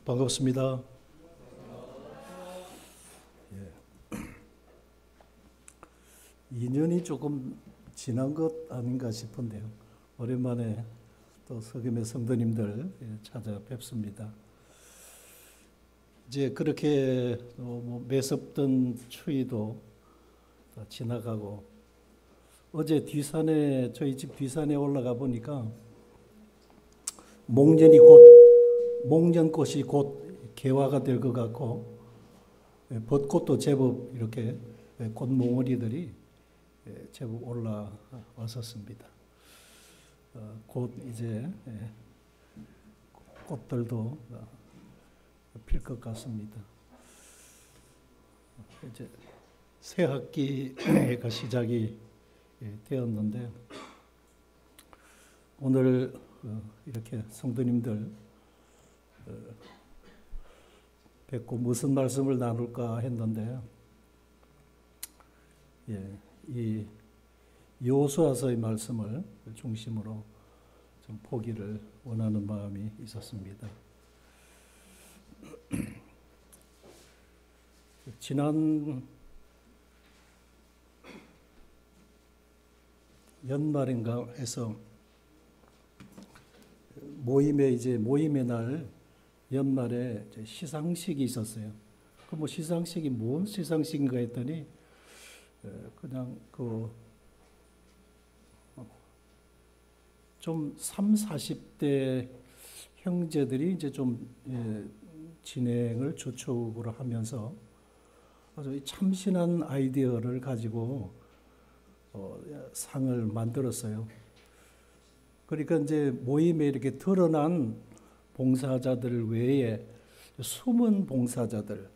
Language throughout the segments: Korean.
반갑습니다. 예. 2년이 조금 지난 것 아닌가 싶은데요. 오랜만에 또 석임의 성도님들 찾아뵙습니다. 이제 그렇게 매섭던 추위도 지나가고 어제 저희 집 뒤산에 올라가 보니까 목련꽃이 곧 개화가 될 것 같고 벚꽃도 제법 이렇게 꽃몽오리들이 제법 올라왔었습니다. 곧 이제 꽃들도 필 것 같습니다. 이제 새 학기가 시작이 되었는데 오늘 이렇게 성도님들 뵙고 무슨 말씀을 나눌까 했는데 이 여호수아서의 말씀을 중심으로 좀 보기를 원하는 마음이 있었습니다. 지난 연말인가 해서 모임의 날 연말에 시상식이 있었어요. 그 시상식이 뭔 시상식인가 했더니 그냥 좀 30, 40대 형제들이 이제 좀 진행을 주축으로 하면서 아주 참신한 아이디어를 가지고 상을 만들었어요. 그러니까 이제 모임에 이렇게 드러난 봉사자들 외에 숨은 봉사자들,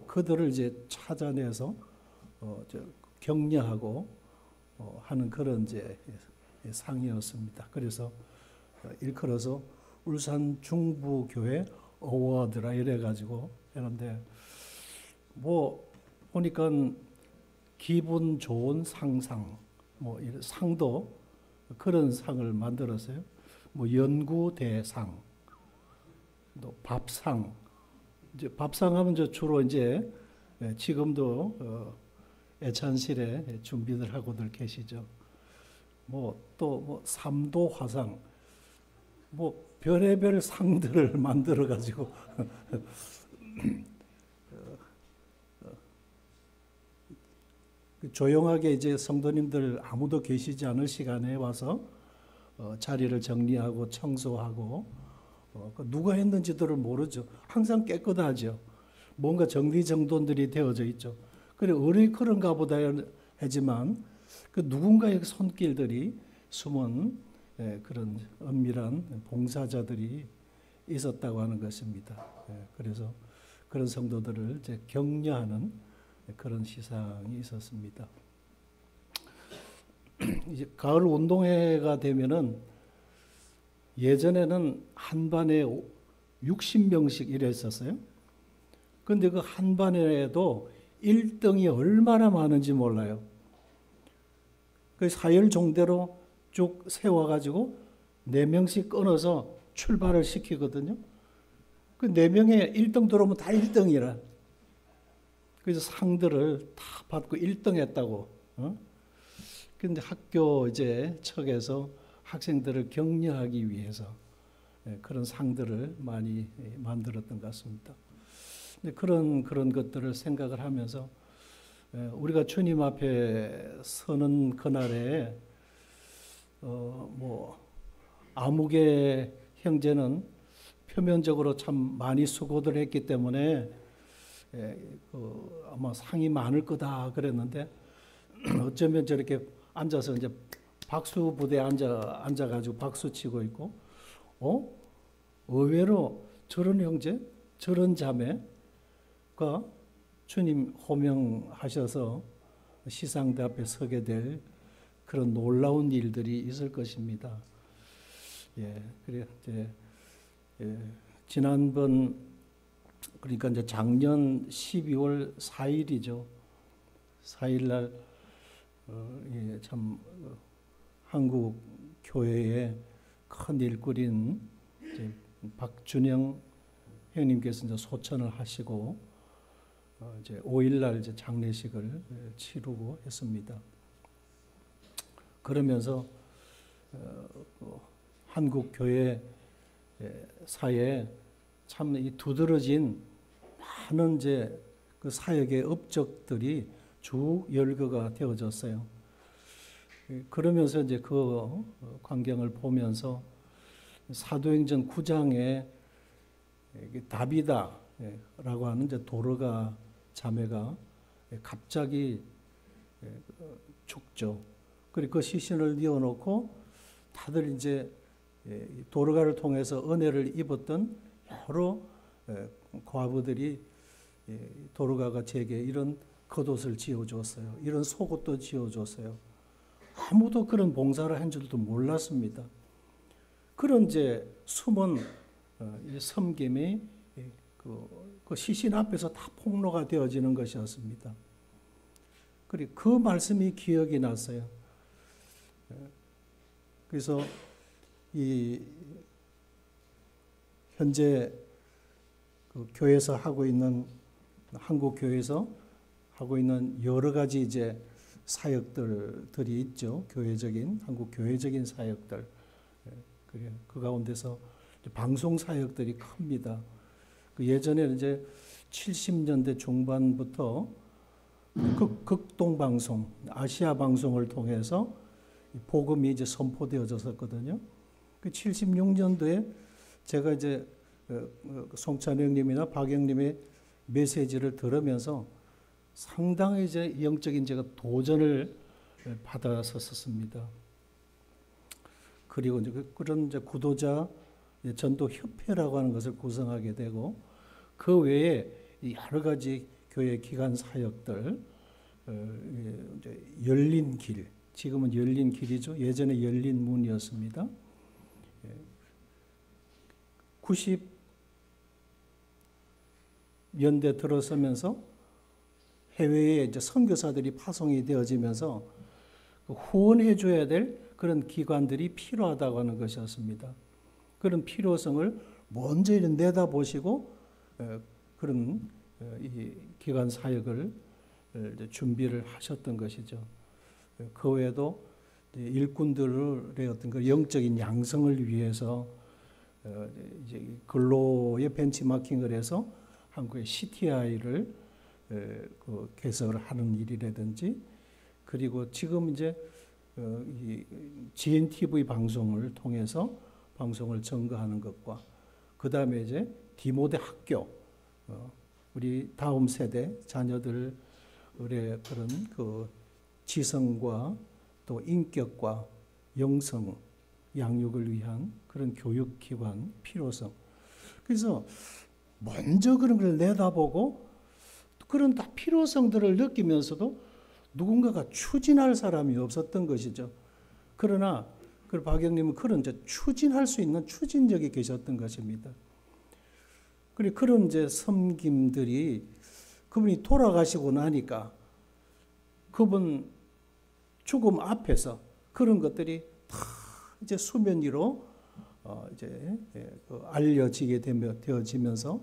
그들을 이제 찾아내서 격려하고 하는 그런 이제 상이었습니다. 그래서 일컬어서 울산 중부교회 어워드라 이래가지고 했는데 보니까 기분 좋은 상상, 이런 상도 그런 상을 만들었어요. 연구대상, 또 밥상. 이제 밥상 하면 주로 이제 지금도 애찬실에 준비들 하고들 계시죠. 또 삼도화상, 별의별 상들을 만들어 가지고 조용하게 이제 성도님들 아무도 계시지 않을 시간에 와서 자리를 정리하고 청소하고 누가 했는지들을 모르죠. 항상 깨끗하죠. 뭔가 정리정돈들이 되어져 있죠. 그래 어리커런가 보다 하지만 그 누군가의 손길들이 숨은 그런 은밀한 봉사자들이 있었다고 하는 것입니다. 그래서 그런 성도들을 이제 격려하는 그런 시상이 있었습니다. 이제 가을 운동회가 되면은 예전에는 한 반에 60명씩 이랬었어요. 그런데 그 한 반에도 1등이 얼마나 많은지 몰라요. 그 사열 종대로 쭉 세워가지고 4명씩 끊어서 출발을 시키거든요. 그 4명에 1등 들어오면 다 1등이라. 그래서 상들을 다 받고 1등 했다고. 그런데 학교 이제 측에서 학생들을 격려하기 위해서 그런 상들을 많이 만들었던 것 같습니다. 근데 그런 것들을 생각을 하면서 우리가 주님 앞에 서는 그날에 아무개 형제는 표면적으로 참 많이 수고들 했기 때문에 아마 상이 많을 거다 그랬는데 어쩌면 저렇게 앉아서 이제 박수 부대에 앉아가지고 박수 치고 있고, 의외로 저런 형제, 저런 자매가 주님 호명하셔서 시상대 앞에 서게 될 그런 놀라운 일들이 있을 것입니다. 그래 이제 지난번 그러니까 이제 작년 12월 4일이죠. 4일날 참 한국 교회에 큰 일꾼인 박준영 형님께서 이제 소천을 하시고 이제 5일날 이제 장례식을 치르고 했습니다. 그러면서 한국 교회 사에 참 이 두드러진 많은 이제 그 사역의 업적들이 쭉 열거가 되어졌어요. 그러면서 이제 그 광경을 보면서 사도행전 9장에 다비다라고 하는 이제 도르가 자매가 갑자기 죽죠. 그리고 그 시신을 뉘어놓고 다들 이제 도르가를 통해서 은혜를 입었던 여러 과부들이 도르가가 제게 이런 겉옷을 지어줬어요. 이런 속옷도 지어줬어요. 아무도 그런 봉사를 한 줄도 몰랐습니다. 그런 이제 숨은 섬김이 그 시신 앞에서 다 폭로가 되어지는 것이었습니다. 그리고 그 말씀이 기억이 났어요. 그래서 이 현재 그 교회에서 하고 있는 한국 교회에서 하고 있는 여러 가지 이제 사역들이 있죠. 교회적인 한국 교회적인 사역들. 그 가운데서 방송 사역들이 큽니다. 그 예전에는 이제 70년대 중반부터 극동 방송, 아시아 방송을 통해서 복음이 이제 선포되어졌었거든요. 그 76년도에 제가 이제 송찬영님이나 박영님의 메시지를 들으면서 상당히 이제 영적인 제가 도전을 받았었습니다. 그리고 이제 그런 이제 구도자 전도 협회라고 하는 것을 구성하게 되고 그 외에 여러 가지 교회 기관 사역들, 이제 열린 길, 지금은 열린 길이죠. 예전에 열린 문이었습니다. 90년대 들어서면서 해외에 이제 선교사들이 파송이 되어지면서 후원해 줘야 될 그런 기관들이 필요하다고 하는 것이었습니다. 그런 필요성을 먼저 내다보시고 그런 이 기관 사역을 준비를 하셨던 것이죠. 그 외에도 일꾼들의 어떤 그 영적인 양성을 위해서 이제 근로에 벤치마킹을 해서 한국의 CTI를 개설을 하는 일이라든지, 그리고 지금 이제 이 GNTV 방송을 통해서 방송을 전거하는 것과, 그 다음에 이제 디모데 학교, 우리 다음 세대 자녀들의 그런 그 지성과 또 인격과 영성 양육을 위한 그런 교육기관 필요성. 그래서 먼저 그런 걸 내다보고 그런 다 필요성들을 느끼면서도 누군가가 추진할 사람이 없었던 것이죠. 그러나 그 박영님은 그런 이제 추진할 수 있는 추진력이 계셨던 것입니다. 그리고 그런 이제 섬김들이 그분이 돌아가시고 나니까 그분 죽음 앞에서 그런 것들이 다 이제 수면 위로 이제 알려지게 되어지면서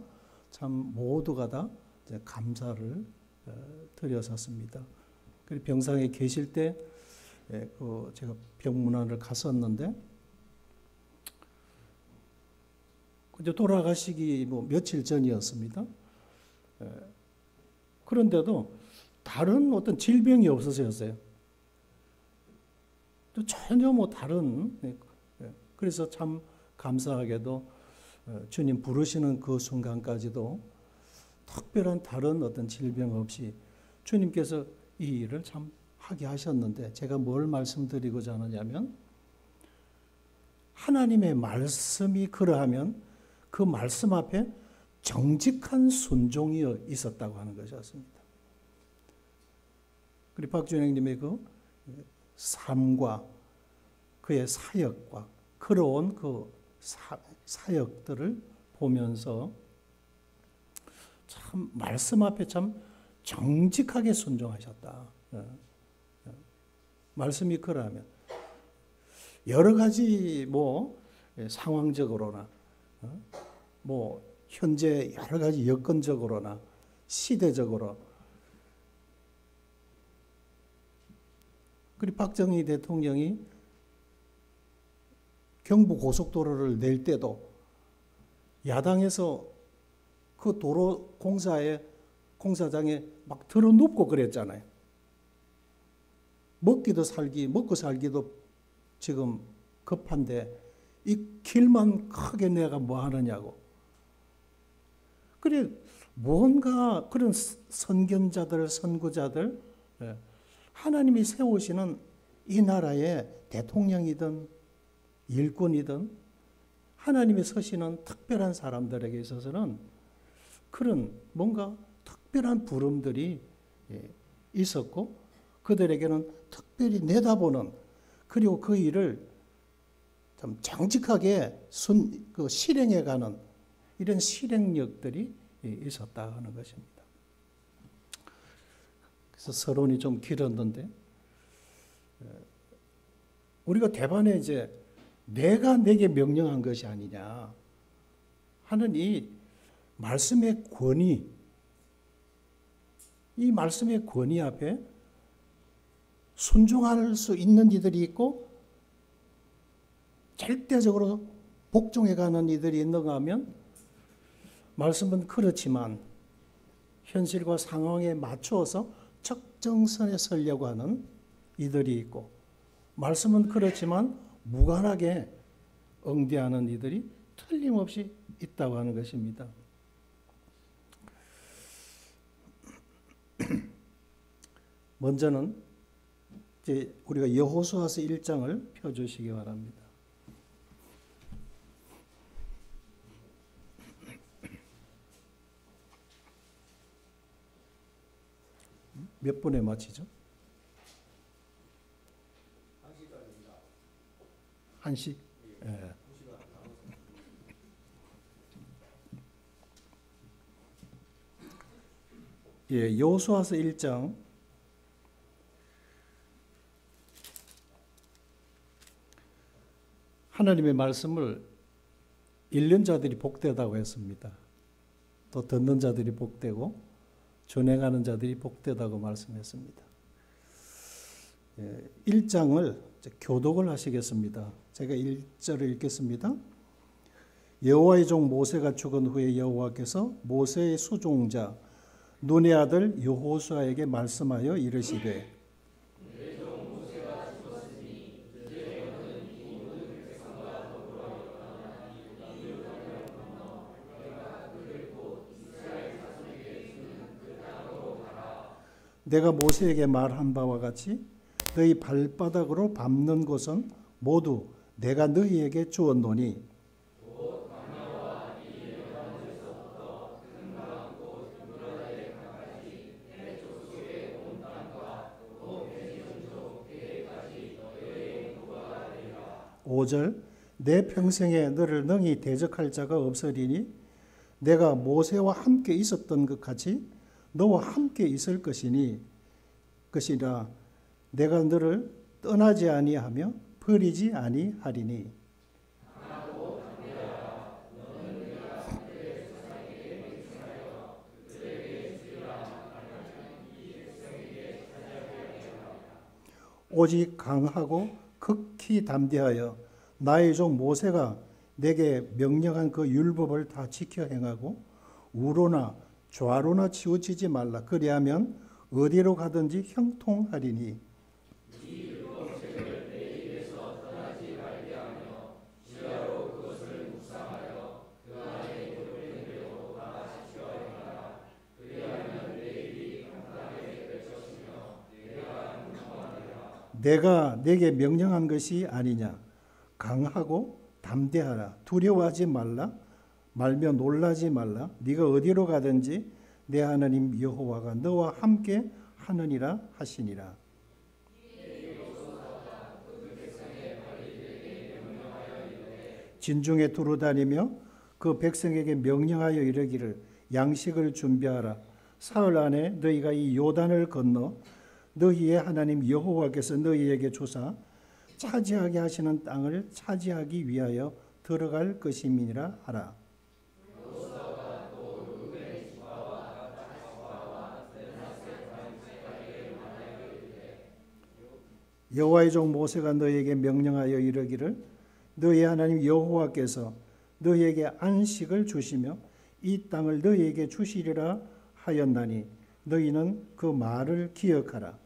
참 모두가 다 이제 감사를 드렸었습니다. 그리고 병상에 계실 때 제가 병문안을 갔었는데 이제 돌아가시기 뭐 며칠 전이었습니다. 그런데도 다른 어떤 질병이 없으셨어요. 전혀 뭐 다른, 그래서 참 감사하게도 주님 부르시는 그 순간까지도 특별한 다른 어떤 질병 없이 주님께서 이 일을 참 하게 하셨는데, 제가 뭘 말씀드리고자 하느냐면 하나님의 말씀이 그러하면 그 말씀 앞에 정직한 순종이 있었다고 하는 것이었습니다. 그리고 박준영님의 그 삶과 그의 사역과 걸어온 그 사역들을 보면서 참 말씀 앞에 참 정직하게 순종하셨다. 말씀이 그러하면 여러 가지 뭐 상황적으로나 뭐 현재 여러 가지 여건적으로나 시대적으로 그리고 박정희 대통령이 경부 고속도로를 낼 때도 야당에서 그 도로 공사장에 막 들어눕고 그랬잖아요. 먹고 살기도 지금 급한데 이 길만 크게 내가 뭐 하느냐고. 그래 뭔가 그런 선견자들, 선구자들, 하나님이 세우시는 이 나라의 대통령이든 일꾼이든 하나님이 서시는 특별한 사람들에게 있어서는 그런 뭔가 특별한 부름들이 있었고 그들에게는 특별히 내다보는 그리고 그 일을 좀 정직하게 실행해가는 이런 실행력들이 있었다 하는 것입니다. 그래서 서론이 좀 길었는데 우리가 대반에 이제 내가 내게 명령한 것이 아니냐 하는 이 말씀의 권위, 이 말씀의 권위 앞에 순종할 수 있는 이들이 있고 절대적으로 복종해가는 이들이 있는가 하면 말씀은 그렇지만 현실과 상황에 맞추어서 적정선에 서려고 하는 이들이 있고 말씀은 그렇지만 무관하게 응대하는 이들이 틀림없이 있다고 하는 것입니다. 먼저는 이제 우리가 여호수아서 1장을 펴주시기 바랍니다. 몇 분에 마치죠? 1시? 예. 예, 여호수아서 1장 하나님의 말씀을 읽는 자들이 복되다고 했습니다. 또 듣는 자들이 복되고 준행하는 자들이 복되다고 말씀했습니다. 1장을 교독을 하시겠습니다. 제가 1절을 읽겠습니다. 여호와의 종 모세가 죽은 후에 여호와께서 모세의 수종자 눈의 아들 여호수아에게 말씀하여 이르시되 내가 모세에게 말한 바와 같이 너희 발바닥으로 밟는 곳은 모두 내가 너희에게 주었노니 (5절) 내 평생에 너를 능히 대적할 자가 없으리니 내가 모세와 함께 있었던 것 같이 너와 함께 있을 것이라 내가 너를 떠나지 아니하며 버리지 아니하리니. 오직 강하고 극히 담대하여 나의 종 모세가 내게 명령한 그 율법을 다 지켜 행하고 우로나 좌로나 치우치지 말라. 그리하면 어디로 가든지 형통하리니. 내가 내게 명령한 것이 아니냐. 강하고 담대하라. 두려워하지 말라. 말며 놀라지 말라. 네가 어디로 가든지 내 하나님 여호와가 너와 함께 하느니라 하시니라. 진중에 두루 다니며 그 백성에게 명령하여 이르기를 양식을 준비하라. 사흘 안에 너희가 이 요단을 건너 너희의 하나님 여호와께서 너희에게 주사 차지하게 하시는 땅을 차지하기 위하여 들어갈 것임이니라 하라. 여호와의 종 모세가 너희에게 명령하여 이르기를 너희 하나님 여호와께서 너희에게 안식을 주시며 이 땅을 너희에게 주시리라 하였나니 너희는 그 말을 기억하라.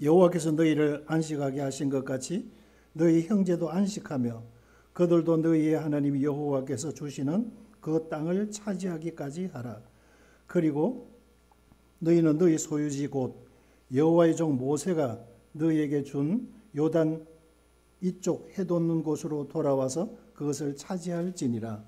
여호와께서 너희를 안식하게 하신 것 같이 너희 형제도 안식하며 그들도 너희의 하나님 여호와께서 주시는 그 땅을 차지하기까지 하라. 그리고 너희는 너희 소유지 곧 여호와의 종 모세가 너희에게 준 요단 이쪽 해돋는 곳으로 돌아와서 그것을 차지할지니라.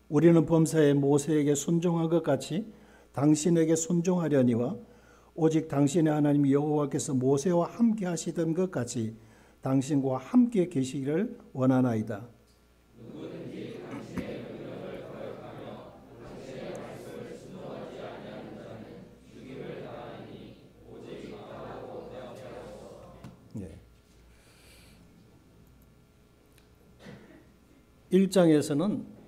우리는 범사에 모세에게 순종한 것 같이 당신에게 순종하려니와 오직 당신의 하나님 여호와께서 모세와 함께 하시던 것 같이 당신과 함께 계시기를 원하나이다. 네. 1장에서는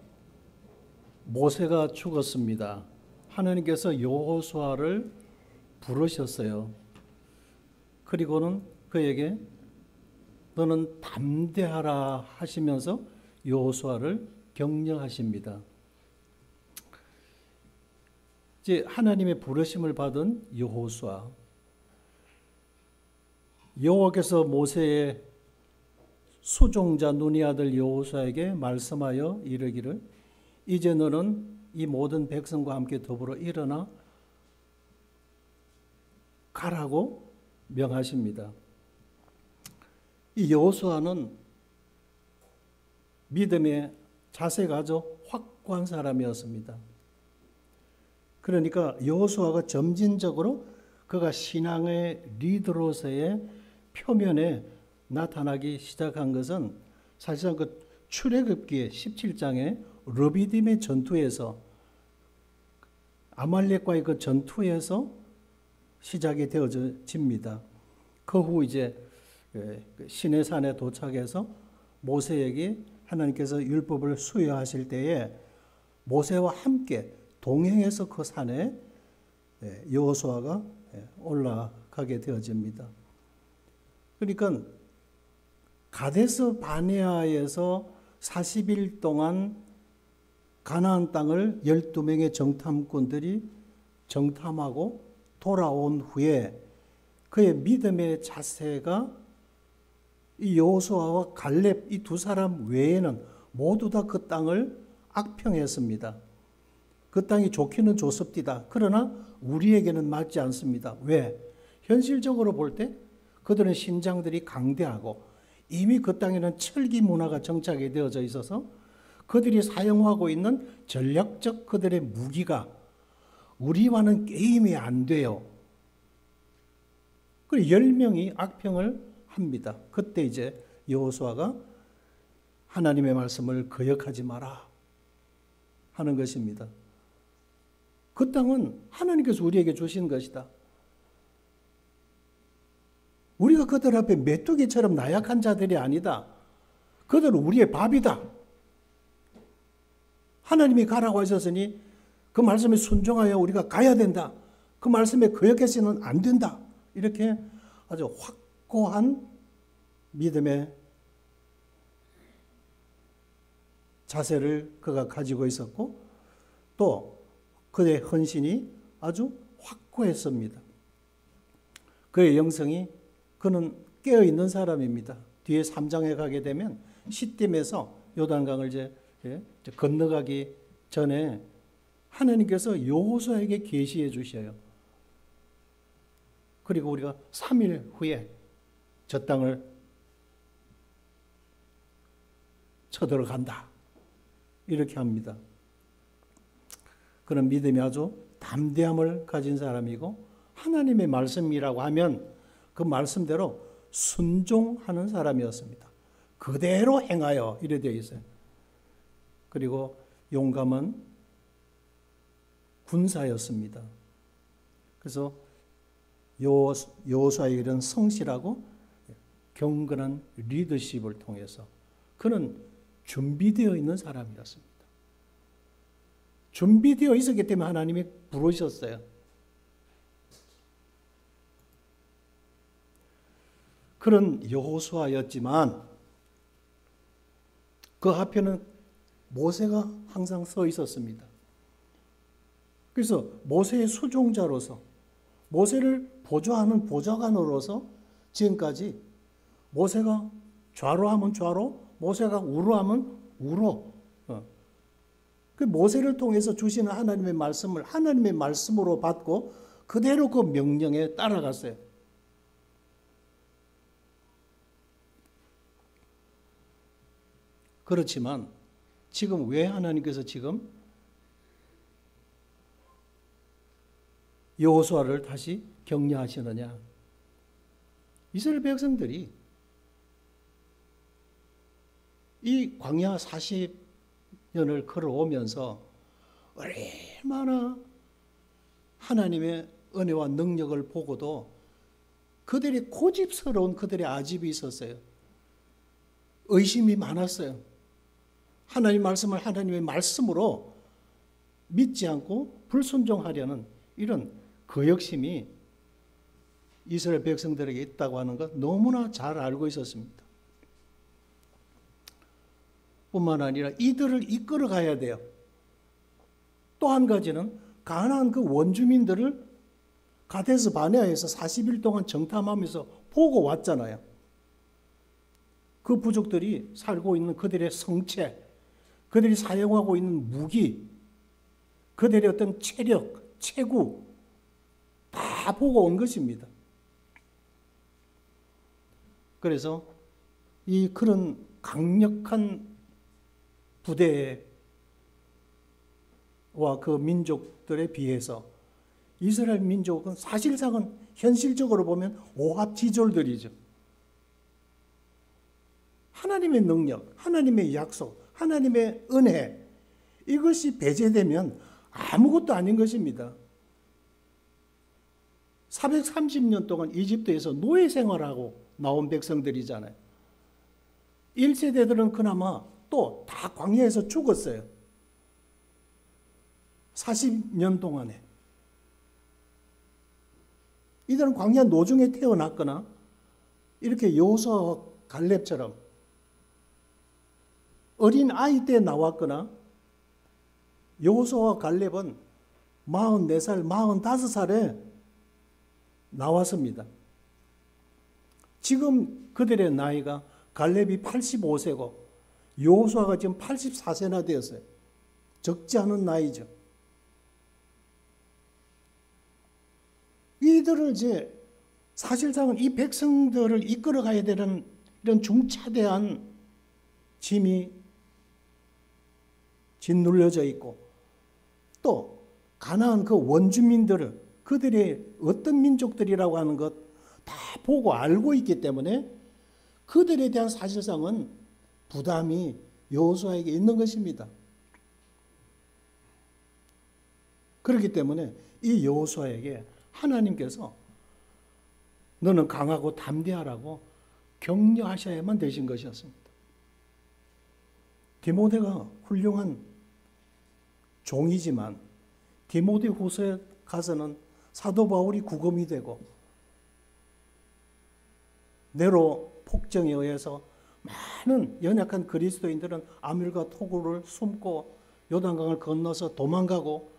모세가 죽었습니다. 하나님께서 여호수아를 부르셨어요. 그리고는 그에게 너는 담대하라 하시면서 여호수아를 격려하십니다. 이제 하나님의 부르심을 받은 여호수아, 여호와께서 모세의 수종자 눈의 아들 여호수아에게 말씀하여 이르기를 이제 너는 이 모든 백성과 함께 더불어 일어나 가라고 명하십니다. 이 여호수아는 믿음의 자세가 아주 확고한 사람이었습니다. 그러니까 여호수아가 점진적으로 그가 신앙의 리더로서의 표면에 나타나기 시작한 것은 사실상 그 출애굽기의 17장에 르비딤의 전투에서 아말렉과의 그 전투에서 시작이 되어집니다. 그 후 이제 시내산에 도착해서 모세에게 하나님께서 율법을 수여하실 때에 모세와 함께 동행해서 그 산에 여호수아가 올라가게 되어집니다. 그러니까 가데스 바네아에서 40일 동안 가나안 땅을 12명의 정탐꾼들이 정탐하고 돌아온 후에 그의 믿음의 자세가 이 여호수아와 갈렙 이 두 사람 외에는 모두 다 그 땅을 악평했습니다. 그 땅이 좋기는 좋습디다. 그러나 우리에게는 맞지 않습니다. 왜? 현실적으로 볼 때 그들은 신장들이 강대하고 이미 그 땅에는 철기 문화가 정착이 되어져 있어서 그들이 사용하고 있는 전략적 그들의 무기가 우리와는 게임이 안 돼요. 그리고 10명이 악평을 합니다. 그때 이제 여호수아가 하나님의 말씀을 거역하지 마라 하는 것입니다. 그 땅은 하나님께서 우리에게 주신 것이다. 우리가 그들 앞에 메뚜기처럼 나약한 자들이 아니다. 그들은 우리의 밥이다. 하나님이 가라고 하셨으니 그 말씀에 순종하여 우리가 가야 된다. 그 말씀에 거역해서는 안 된다. 이렇게 아주 확고한 믿음의 자세를 그가 가지고 있었고 또 그의 헌신이 아주 확고했습니다. 그의 영성이 그는 깨어있는 사람입니다. 뒤에 3장에 가게 되면 시딤에서 요단강을 이제 건너가기 전에 하나님께서 여호수아에게 계시해 주셔요. 그리고 우리가 3일 후에 저 땅을 쳐들어간다. 이렇게 합니다. 그런 믿음이 아주 담대함을 가진 사람이고 하나님의 말씀이라고 하면 그 말씀대로 순종하는 사람이었습니다. 그대로 행하여 이래 되어 있어요. 그리고 용감은 군사였습니다. 그래서 여호수아의 이런 성실하고 경건한 리더십을 통해서 그는 준비되어 있는 사람이었습니다. 준비되어 있었기 때문에 하나님이 부르셨어요. 그런 여호수아였지만 그 앞에는 모세가 항상 서 있었습니다. 그래서 모세의 수종자로서 모세를 보좌하는 보좌관으로서 지금까지 모세가 좌로 하면 좌로, 모세가 우로 하면 우로. 그 모세를 통해서 주시는 하나님의 말씀을 하나님의 말씀으로 받고 그대로 그 명령에 따라갔어요. 그렇지만 지금 왜 하나님께서 지금 여호수아를 다시 격려하시느냐? 이스라엘 백성들이 이 광야 40년을 걸어오면서 얼마나 하나님의 은혜와 능력을 보고도 그들이 고집스러운 그들의 아집이 있었어요. 의심이 많았어요. 하나님 말씀을 하나님의 말씀으로 믿지 않고 불순종하려는 이런 거역심이 이스라엘 백성들에게 있다고 하는 것 너무나 잘 알고 있었습니다. 뿐만 아니라 이들을 이끌어 가야 돼요. 또 한 가지는 가나안 그 원주민들을 가데스 바네아에서 40일 동안 정탐하면서 보고 왔잖아요. 그 부족들이 살고 있는 그들의 성체, 그들이 사용하고 있는 무기, 그들의 어떤 체력, 체구 다 보고 온 것입니다. 그래서 이 그런 강력한 부대와 그 민족들에 비해서 이스라엘 민족은 사실상은 현실적으로 보면 오합지졸들이죠. 하나님의 능력, 하나님의 약속, 하나님의 은혜 이것이 배제되면 아무것도 아닌 것입니다. 430년 동안 이집트에서 노예 생활하고 나온 백성들이잖아요. 1세대들은 그나마 또 다 광야에서 죽었어요. 40년 동안에. 이들은 광야 노중에 태어났거나 이렇게 여호수아와 갈렙처럼 어린 아이 때 나왔거나 여호수아와 갈렙은 44살, 45살에 나왔습니다. 지금 그들의 나이가 갈렙이 85세고 여호수아가 지금 84세나 되었어요. 적지 않은 나이죠. 이들을 이제 사실상은 이 백성들을 이끌어 가야 되는 이런 중차대한 짐이 짓눌려져 있고 또 가나안 그 원주민들을 그들이 어떤 민족들이라고 하는 것 다 보고 알고 있기 때문에 그들에 대한 사실상은 부담이 여호수아에게 있는 것입니다. 그렇기 때문에 이 여호수아에게 하나님께서 너는 강하고 담대하라고 격려하셔야만 되신 것이었습니다. 디모데가 훌륭한 종이지만 디모데 후서에 가서는 사도 바울이 구검이 되고 네로 폭정에 의해서 많은 연약한 그리스도인들은 아밀과 토구를 숨고 요단강을 건너서 도망가고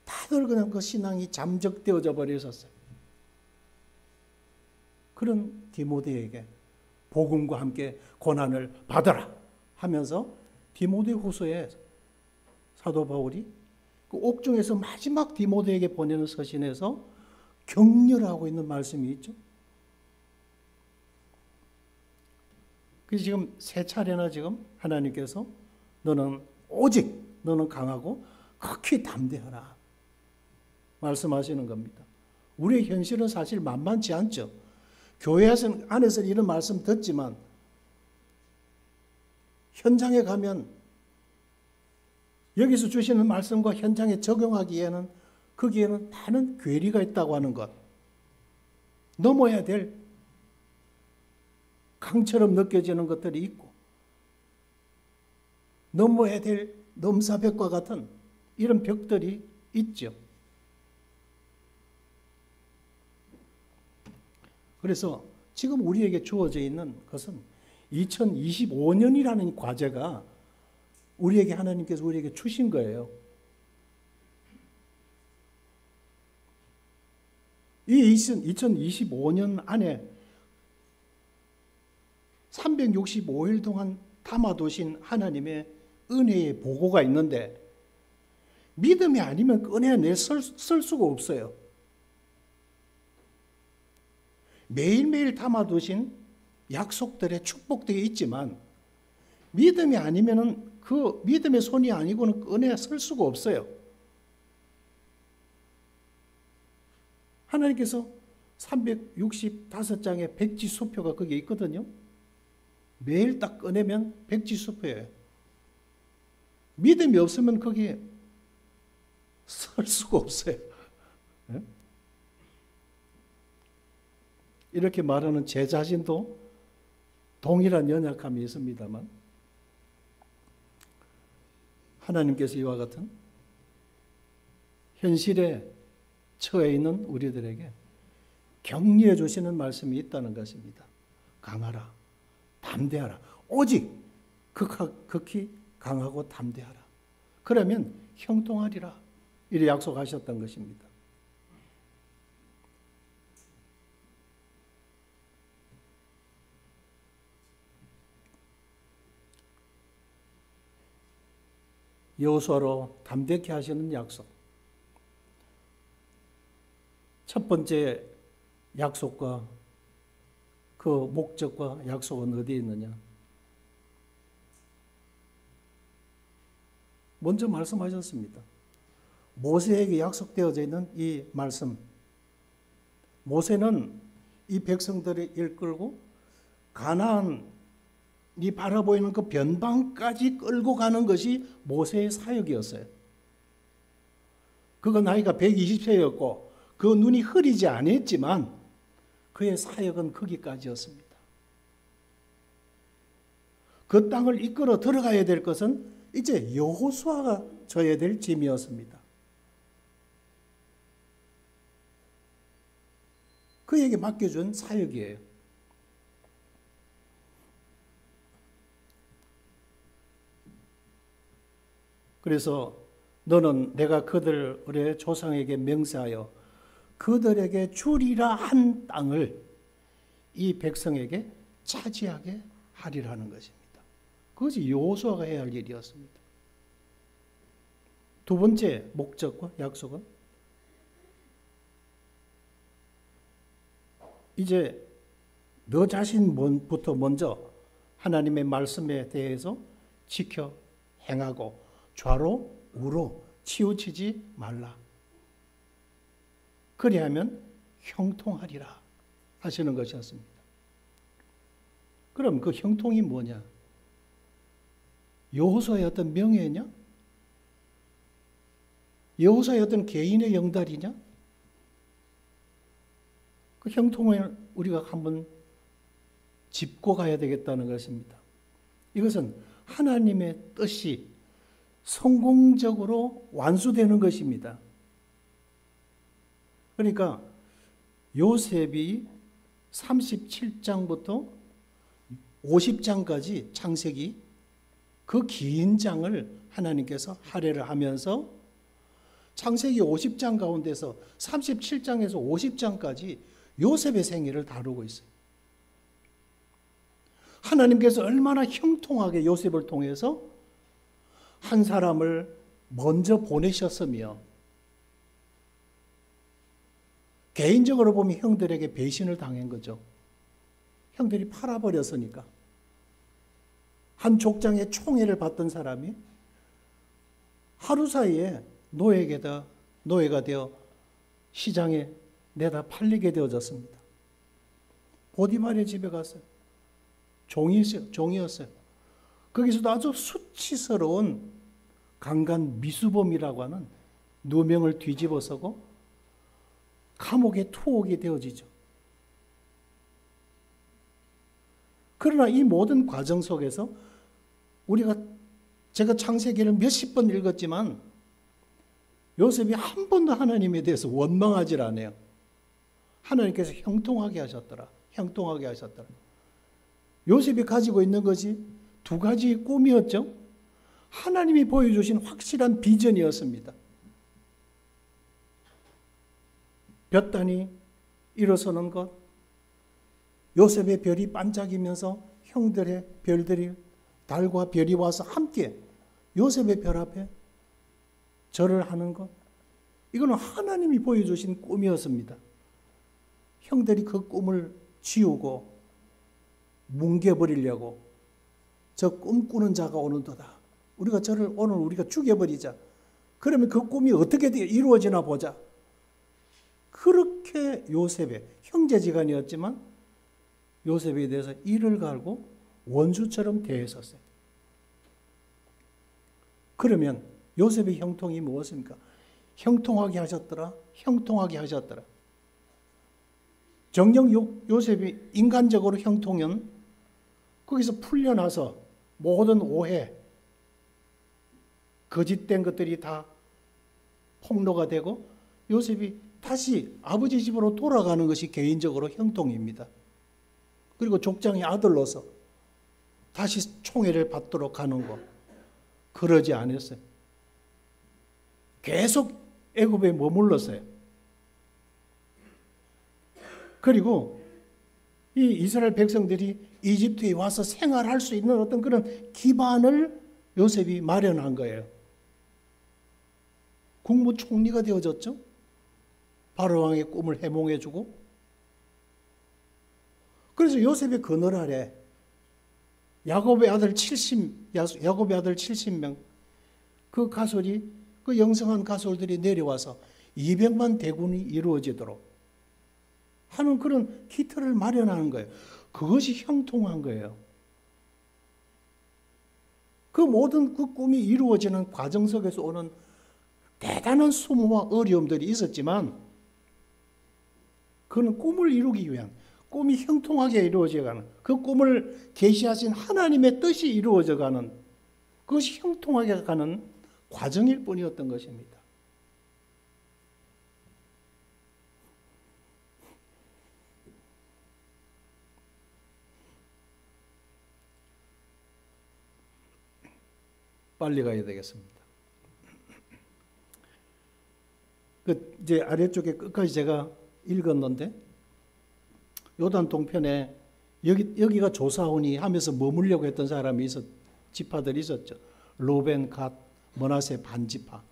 다들 그냥 그 신앙이 잠적되어져 버렸었어요. 그런 디모데에게 복음과 함께 고난을 받아라 하면서 디모데 후서에 사도 바울이 그 옥중에서 마지막 디모데에게 보내는 서신에서 격려하고 있는 말씀이 있죠. 그래서 지금 세 차례나 지금 하나님께서 너는 오직 너는 강하고 극히 담대하라 말씀하시는 겁니다. 우리의 현실은 사실 만만치 않죠. 교회 안에서 이런 말씀 듣지만 현장에 가면 여기서 주시는 말씀과 현장에 적용하기에는 거기에는 많은 괴리가 있다고 하는 것. 넘어야 될 강처럼 느껴지는 것들이 있고 넘어야 될 넘사벽과 같은 이런 벽들이 있죠. 그래서 지금 우리에게 주어져 있는 것은 2025년이라는 과제가 우리에게 하나님께서 우리에게 주신 거예요. 이 2025년 안에 365일 동안 담아두신 하나님의 은혜의 보고가 있는데 믿음이 아니면 그 은혜 안에 쓸 수가 없어요. 매일매일 담아두신 약속들의 축복들이 있지만 믿음이 아니면은 그 믿음의 손이 아니고는 그 은혜에 쓸 수가 없어요. 하나님께서 365장의 백지수표가 거기에 있거든요. 매일 딱 꺼내면 백지수표예요. 믿음이 없으면 거기에 설 수가 없어요. 이렇게 말하는 제 자신도 동일한 연약함이 있습니다만 하나님께서 이와 같은 현실에 처해 있는 우리들에게 격려해 주시는 말씀이 있다는 것입니다. 강하라, 담대하라. 오직 극히 강하고 담대하라. 그러면 형통하리라. 이래 약속하셨던 것입니다. 여호수아로 담대케 하시는 약속. 첫 번째 약속과 그 목적과 약속은 어디에 있느냐? 먼저 말씀하셨습니다. 모세에게 약속되어져 있는 이 말씀. 모세는 이 백성들을 이끌고 가나안이 바라보이는 그 변방까지 끌고 가는 것이 모세의 사역이었어요. 그가 나이가 120세였고 그 눈이 흐리지 않았지만 그의 사역은 거기까지였습니다. 그 땅을 이끌어 들어가야 될 것은 이제 여호수아가 져야 될 짐이었습니다. 그에게 맡겨준 사역이에요. 그래서 너는 내가 그들의 조상에게 명세하여 그들에게 주리라 한 땅을 이 백성에게 차지하게 하리라는 것입니다. 그것이 여호수아가 해야 할 일이었습니다. 두 번째 목적과 약속은 이제 너 자신부터 먼저 하나님의 말씀에 대해서 지켜 행하고 좌로 우로 치우치지 말라. 그리하면 형통하리라 하시는 것이었습니다. 그럼 그 형통이 뭐냐? 여호수아의 어떤 명예냐? 여호수아의 어떤 개인의 영달이냐? 그 형통을 우리가 한번 짚고 가야 되겠다는 것입니다. 이것은 하나님의 뜻이 성공적으로 완수되는 것입니다. 그러니까 요셉이 37장부터 50장까지 창세기 그 긴 장을 하나님께서 할애를 하면서 창세기 50장 가운데서 37장에서 50장까지 요셉의 생애를 다루고 있어요. 하나님께서 얼마나 형통하게 요셉을 통해서 한 사람을 먼저 보내셨으며 개인적으로 보면 형들에게 배신을 당한 거죠. 형들이 팔아버렸으니까. 한 족장의 총애를 받던 사람이 하루 사이에 노예가 되어 시장에 내다 팔리게 되어졌습니다. 보디발의 집에 갔어요. 종이었어요. 거기서도 아주 수치스러운 강간 미수범이라고 하는 누명을 뒤집어서고 감옥의 투옥이 되어지죠. 그러나 이 모든 과정 속에서 제가 창세기를 몇십 번 읽었지만 요셉이 한 번도 하나님에 대해서 원망하지 않아요. 하나님께서 형통하게 하셨더라. 형통하게 하셨더라. 요셉이 가지고 있는 것이 두 가지의 꿈이었죠. 하나님이 보여주신 확실한 비전이었습니다. 볕단이 일어서는 것, 요셉의 별이 반짝이면서 형들의 별들이 달과 별이 와서 함께 요셉의 별 앞에 절을 하는 것, 이거는 하나님이 보여주신 꿈이었습니다. 형들이 그 꿈을 지우고 뭉개버리려고 저 꿈꾸는 자가 오는도다. 오늘 우리가 죽여버리자. 그러면 그 꿈이 어떻게 이루어지나 보자. 그렇게 요셉의 형제지간이었지만 요셉에 대해서 이를 갈고 원수처럼 대했었어요. 그러면 요셉의 형통이 무엇입니까? 형통하게 하셨더라. 형통하게 하셨더라. 정녕 요셉이 인간적으로 형통은 거기서 풀려나서 모든 오해, 거짓된 것들이 다 폭로가 되고 요셉이 다시 아버지 집으로 돌아가는 것이 개인적으로 형통입니다. 그리고 족장의 아들로서 다시 총애를 받도록 하는 것, 그러지 않았어요. 계속 애굽에 머물렀어요. 그리고 이 이스라엘 백성들이 이집트에 와서 생활할 수 있는 어떤 그런 기반을 요셉이 마련한 거예요. 국무총리가 되어졌죠. 바로왕의 꿈을 해몽해주고. 그래서 요셉의 그늘 아래 야곱의 아들 70명 그 가솔이 그 영성한 가솔들이 내려와서 200만 대군이 이루어지도록 하는 그런 기틀을 마련하는 거예요. 그것이 형통한 거예요. 그 모든 그 꿈이 이루어지는 과정 속에서 오는 대단한 수모와 어려움들이 있었지만 그는 꿈을 이루기 위한, 꿈이 형통하게 이루어져가는, 그 꿈을 계시하신 하나님의 뜻이 이루어져가는, 그것이 형통하게 가는 과정일 뿐이었던 것입니다. 빨리 가야 되겠습니다. 이제 아래쪽에 끝까지 제가 읽었는데 요단 동편에 여기가 조사오니 하면서 머물려고 했던 사람이 지파들이 있었죠. 로벤, 갓, 므낫세 반지파.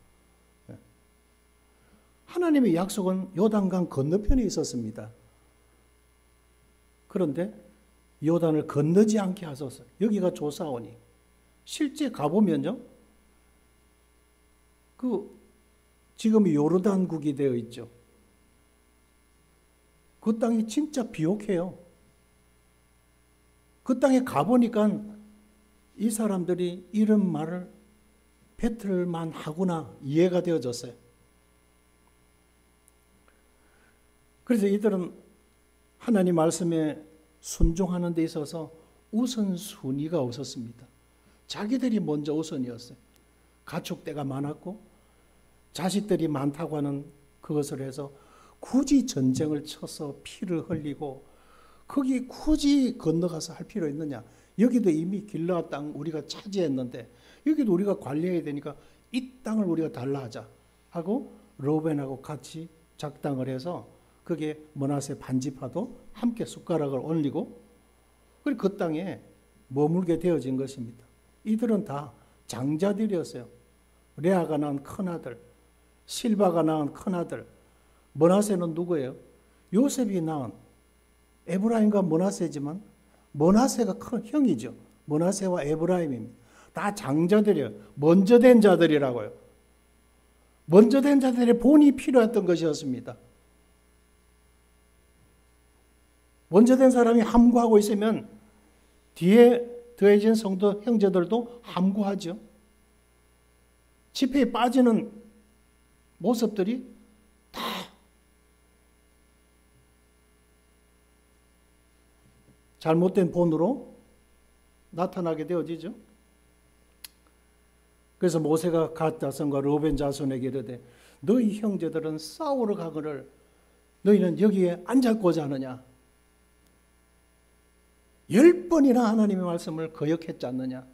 하나님의 약속은 요단강 건너편에 있었습니다. 그런데 요단을 건너지 않게 하소서. 여기가 조사오니. 실제 가보면요, 지금 요르단국이 되어 있죠. 그 땅이 진짜 비옥해요. 그 땅에 가보니까 이 사람들이 이런 말을 뱉을만 하구나 이해가 되어졌어요. 그래서 이들은 하나님 말씀에 순종하는 데 있어서 우선순위가 없었습니다. 자기들이 먼저 우선이었어요. 가축대가 많았고 자식들이 많다고 하는 그것을 해서 굳이 전쟁을 쳐서 피를 흘리고 거기 굳이 건너가서 할 필요 있느냐. 여기도 이미 길르앗 땅 우리가 차지했는데 여기도 우리가 관리해야 되니까 이 땅을 우리가 달라 하자 하고 로벤하고 같이 작당을 해서 그게 므낫세 반지파도 함께 숟가락을 올리고 그리고 그 땅에 머물게 되어진 것입니다. 이들은 다 장자들이었어요. 레아가 낳은 큰아들, 실바가 낳은 큰아들. 므낫세는 누구예요? 요셉이 낳은 에브라임과 므낫세지만 므낫세가 큰 형이죠. 므낫세와 에브라임입니다. 다 장자들이에요. 먼저 된 자들이라고요. 먼저 된 자들의 본이 필요했던 것이었습니다. 먼저 된 사람이 함구하고 있으면 뒤에 더해진 성도 형제들도 함구하죠. 집회에 빠지는 모습들이 다 잘못된 본으로 나타나게 되어지죠. 그래서 모세가 갓 자손과 르우벤 자손에게 이르되 너희 형제들은 싸우러 가거늘 너희는 여기에 앉았고자 하느냐. 10번이나 하나님의 말씀을 거역했지 않느냐.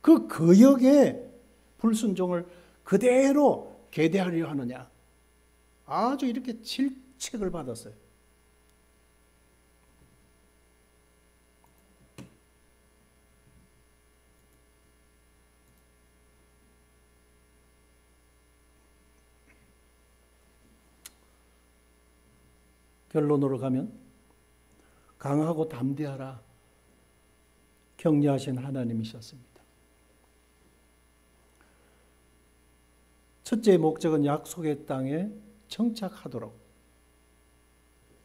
그 거역의 불순종을 그대로 계대하려 하느냐. 아주 이렇게 질책을 받았어요. 결론으로 가면 강하고 담대하라 격려하신 하나님이셨습니다. 첫째 목적은 약속의 땅에 정착하도록.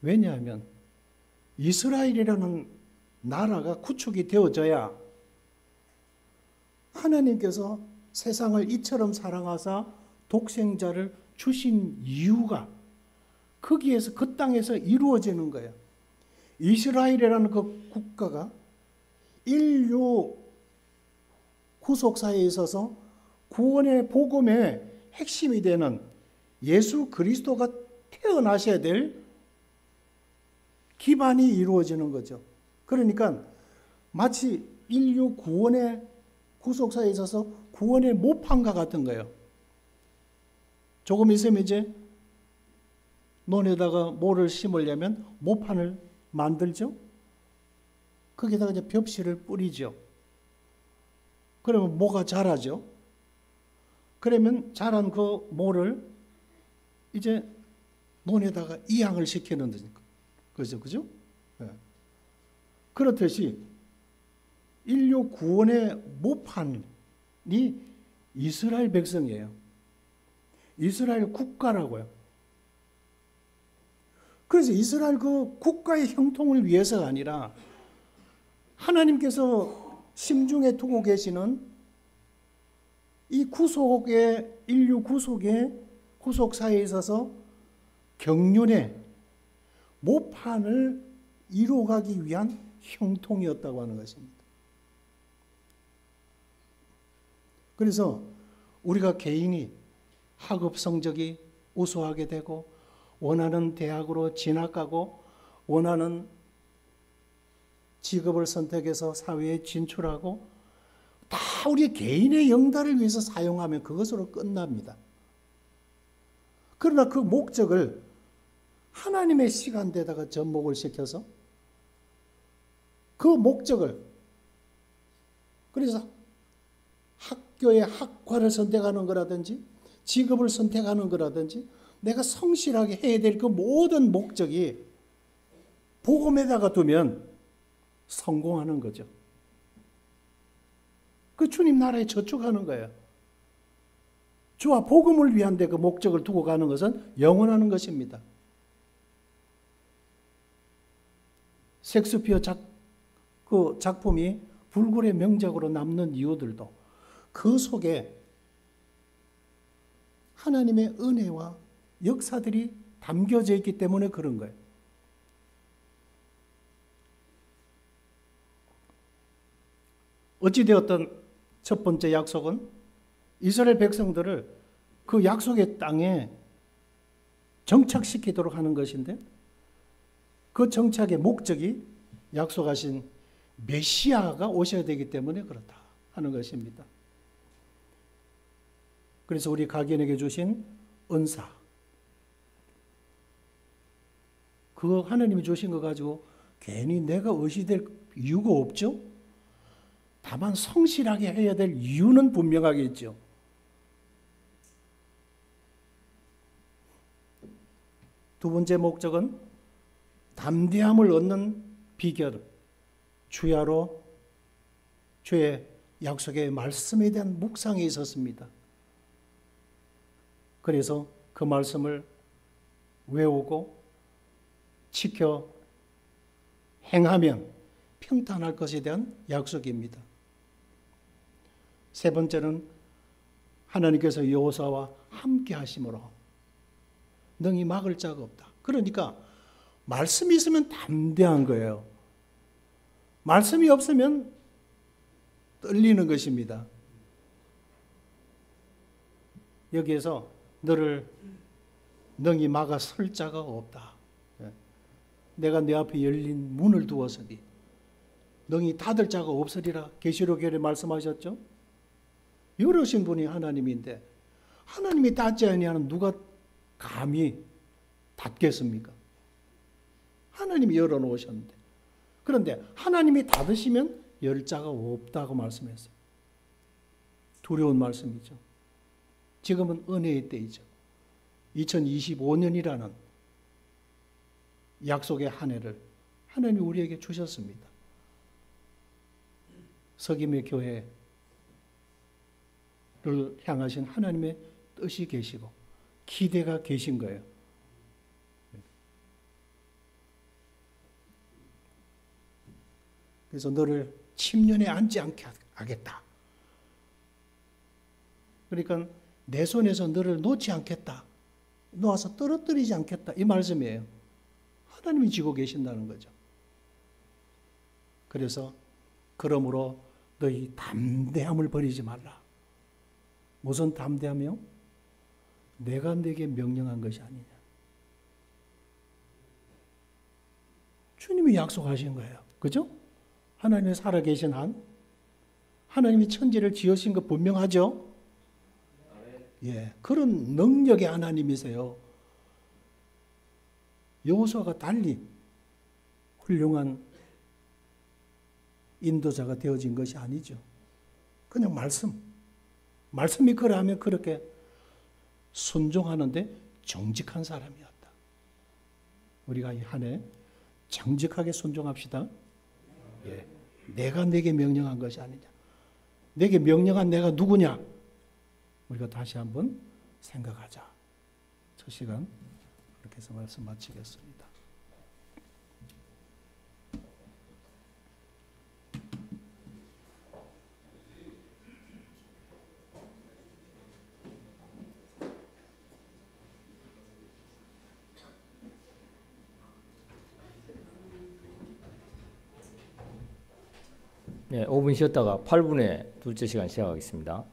왜냐하면 이스라엘이라는 나라가 구축이 되어져야 하나님께서 세상을 이처럼 사랑하사 독생자를 주신 이유가 거기에서 그 땅에서 이루어지는 거예요. 이스라엘이라는 그 국가가 인류 구속사에 있어서 구원의 복음의 핵심이 되는 예수 그리스도가 태어나셔야 될 기반이 이루어지는 거죠. 그러니까 마치 인류 구원의 구속사에 있어서 구원의 모판과 같은 거예요. 조금 있으면 이제 논에다가 모를 심으려면 모판을 만들죠. 거기다가 이제 벽실을 뿌리죠. 그러면 모가 자라죠. 그러면 자란 그 모를 이제 논에다가 이양을 시키는 거죠. 그죠? 네. 그렇듯이 인류 구원의 모판이 이스라엘 백성이에요. 이스라엘 국가라고요. 그래서 이스라엘 그 국가의 형통을 위해서가 아니라 하나님께서 심중에 두고 계시는 이 구속의 인류 구속의 구속사에 있어서 경륜의 모판을 이루어가기 위한 형통이었다고 하는 것입니다. 그래서 우리가 개인이 학업 성적이 우수하게 되고 원하는 대학으로 진학하고 원하는 직업을 선택해서 사회에 진출하고 다 우리 개인의 영달을 위해서 사용하면 그것으로 끝납니다. 그러나 그 목적을 하나님의 시간대에다가 접목을 시켜서 그 목적을 그래서 학교의 학과를 선택하는 거라든지 직업을 선택하는 거라든지 내가 성실하게 해야 될 그 모든 목적이 복음에다가 두면 성공하는 거죠. 그 주님 나라에 저축하는 거예요. 주와 복음을 위한 데 그 목적을 두고 가는 것은 영원하는 것입니다. 섹스피어 그 작품이 불굴의 명작으로 남는 이유들도 그 속에 하나님의 은혜와 역사들이 담겨져 있기 때문에 그런 거예요. 어찌되었든 첫 번째 약속은 이스라엘 백성들을 그 약속의 땅에 정착시키도록 하는 것인데 그 정착의 목적이 약속하신 메시아가 오셔야 되기 때문에 그렇다 하는 것입니다. 그래서 우리 각인에게 주신 은사, 그거 하나님이 주신 거 가지고 괜히 내가 의시될 이유가 없죠. 다만 성실하게 해야 될 이유는 분명하게 있죠. 두 번째 목적은 담대함을 얻는 비결, 주야로 주의 약속의 말씀에 대한 묵상이 있었습니다. 그래서 그 말씀을 외우고 지켜 행하면 평탄할 것에 대한 약속입니다. 세 번째는 하나님께서 여호수아와 함께 하심으로 능히 막을 자가 없다. 그러니까 말씀이 있으면 담대한 거예요. 말씀이 없으면 떨리는 것입니다. 여기에서 너를 능히 막아 설 자가 없다. 내가 내 앞에 열린 문을 두었으니 능히 닫을 자가 없으리라. 계시록에 말씀하셨죠. 열으신 분이 하나님인데 하나님이 닫지 아니하는 누가 감히 닫겠습니까? 하나님이 열어놓으셨는데. 그런데 하나님이 닫으시면 열 자가 없다고 말씀했어요. 두려운 말씀이죠. 지금은 은혜의 때이죠. 2025년이라는 약속의 한 해를 하나님이 우리에게 주셨습니다. 석임의 교회를 향하신 하나님의 뜻이 계시고 기대가 계신 거예요. 그래서 너를 침륜에 앉지 않게 하겠다. 그러니까 내 손에서 너를 놓지 않겠다. 놓아서 떨어뜨리지 않겠다. 이 말씀이에요. 하나님이 지고 계신다는 거죠. 그래서 그러므로 너희 담대함을 버리지 말라. 무슨 담대함이요? 내가 네게 명령한 것이 아니냐. 주님이 약속하신 거예요. 그죠? 하나님이 살아계신 한 하나님이 천지를 지으신 거 분명하죠? 예, 그런 능력의 하나님이세요. 여호수아가 달리 훌륭한 인도자가 되어진 것이 아니죠. 그냥 말씀이 그러하면 그렇게 순종하는데 정직한 사람이었다. 우리가 이 한 해 정직하게 순종합시다. 예, 내가 내게 명령한 것이 아니냐. 내게 명령한 내가 누구냐. 우리가 다시 한번 생각하자. 첫 시간 그렇게 해서 말씀 마치겠습니다. 네, 5분 쉬었다가 8분에 둘째 시간 시작하겠습니다.